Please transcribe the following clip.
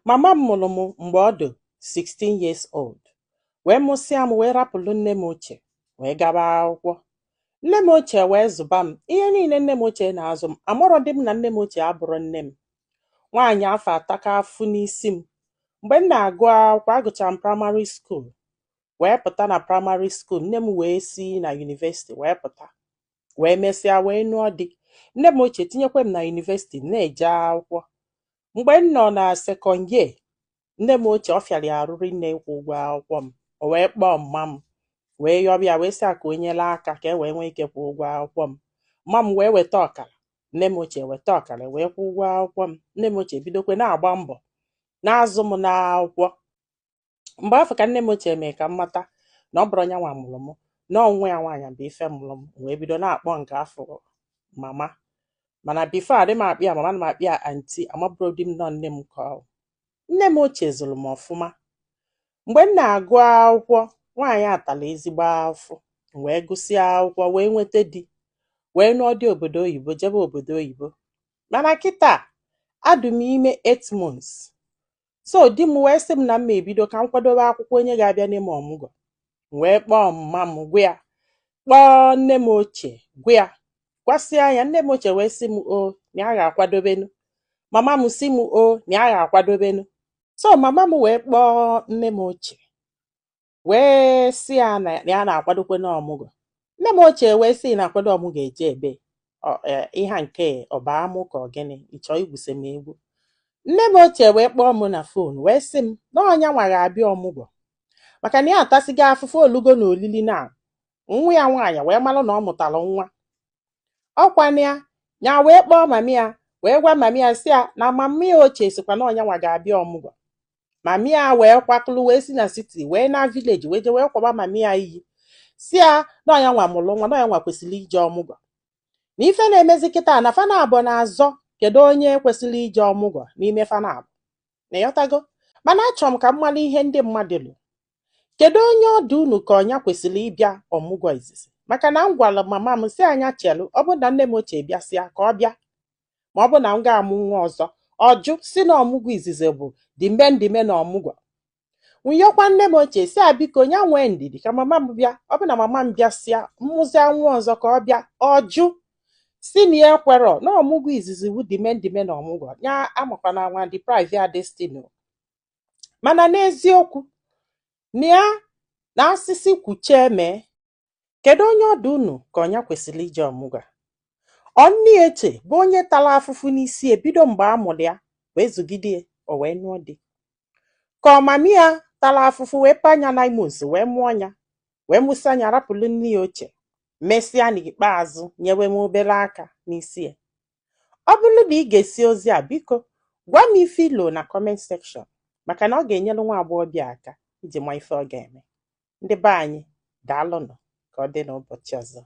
Mama m mụrụ m mgbe ọ dị 16 years old, wee mụsịa m wee rapụrụ nne m ochie wee gaba akwụkwọ. Nne m ochie wee zụba m ihe niile nne m ochie na-azụ m. Amụrụ dị m na nne m ochie abụrụ nne m. Nwaanyị afọ ataka afụ n'isi m. Mgbe m na-agụ akwụkwọ, agụchara m praịmarị skuul wee pụta na praịmarị skuul, nne m wee si na yunivesiti wee pụta wee mesịa wee nụọ di. Nne m ochie tinyekwa m na yunivesiti na-eje akwụkwọ. Mgbe m nọ na sekọnd yee, nne m ochie ọ fịara ya arụrụ nne ịkwụ ụgwọ akwụkwọ m. O wee kpọọ mma m wee yọbịa wee sị ka o nyela aka ka e wee nwee ike kwụọ ụgwọ akwụkwọ m. Mma m wee weta ọkara, nne m ochie weta ọkara wee kwụọ ụgwọ akwụkwọ m. Nne m ochie bidokwe na-agba mbọ na-azụ m n'akwụkwọ. Mgbe afọ ka nne m ochie mee ka m mata na ọ bụrụ nyanwa mụrụ m, na ọnwụ ya nwaanyị bụ ife mụrụ m, wee bido na-akpọ nke afọ mama. Mana bifo adị m akpị ya mama, na m akpị ya anti, amabụrụ di m nọ nne m ka ọ. Nne m ochie zụrụ m ọfụma. Mgbe m na-agụ akwụkwọ, nwaanyị atala ezigbo afọ, wee gụsịa akwụkwọ wee nweta di, wee nụọ dị obodo oyibo, jebe obodo oyibo. Mana kịta adụ m ime 8 months. So di m wee sị m na m ebido ka m kwadobe akwụkwọ onye ga-abịa n'ime ọmụgwọ. Wee kpọọ mma m gwa ya, kpọọ nne m ochie gwa ya, gwasịa ya. Nne m ochie wee sị m o na ya ga-akwadobenu. Mama m sị m o na ya ga-akwadobenu. So mama m wee kpọọ nne m ochie wee sị ya na ya na-akwadokwe n'ọmụgwọ. Nne m ochie wee sị na akwado ọmụgwọ eje ebe ihe nke ọbaa mụ ka ọ gịnị, ịchọ igwuse m egwu. Nne m ochie wee kpọọ m na fon wee sị m na ọnya nwa ga-abịa ọmụgwọ maka na ya atasigo afụfụ olugo na olili na nwa ya nwaanyị wee malụ na ọ mụtara nwa. Ọkwana ya wee kpọọ mami ya wee gwa mami ya sị ya na mami ya ochie sikwa na ọnya nwa ga-abịa ọmụgwọ. Mami ya wee kwakụlụ wee si na siti wee na vileji wee je wee kwaba mami ya iyi si ya na ọnya nwa mụrụ nwa, na ọnya nwa kwesịrị ije ọmụgwọ. Na ife na-emezi kịta na fana abụọ na-azọ kedu onye kwesịrị ije ọmụgwọ n'ime fana abụọ. Na ịghọtago? Mana achọrọ m ka m mara ihe ndị mmadụ lụ. Kedu onye ọdụ unu ka ọnya kwesịrị ịbịa ọmụgwọ izizi? Maka na m gwara mama m si anya chelu, ọ bụ na nne m ochie bịasịa ka ọ bịa. Ma ọ bụ na m ga-amụ nwa ọzọ, ọjụ si na ọmụgwọ izizi bụ dime na ọmụgwọ. Nwunyekwa nne m ochie si a biko nya nwee ndidi ka mama m bịa. Ọ bụ na mama m bịasịa mmụzia nwa ọzọ ka ọ bịa, ọjụ si na ya ekwerọ na ọmụgwọ izizi bụ dime na ọmụgwọ. Ya amakwana nwa deprive ya destiny. Mana n'eziokwu na ya na asịsị kwuchie mee, kedu onye ọdụ unu ka ọnya kwesịrị ije ọmụgwọ? Ọnni eche bụ onye tara afụfụ n'isi ebido mgbe a mụrụ ya wee zụgide o wee nụọ di, ka ọmami ya tara afụfụ wee panya 9 months wee mụọ ya wee mụsị anya rapụrụ nne ya ochie, mesịa n'ikpeazụ nyewe m obere aka n'isi ya. Ọ bụrụ na ị ga-esi ozi a, biko gwa m ife ilo na comment section, maka na ọ ga-enyere nwa agbọghọbịa aka iji ma ife ọ ga-eme. Ndị be anyị, daalụnụ, ka ọ dị n'ụbọchị ọzọ.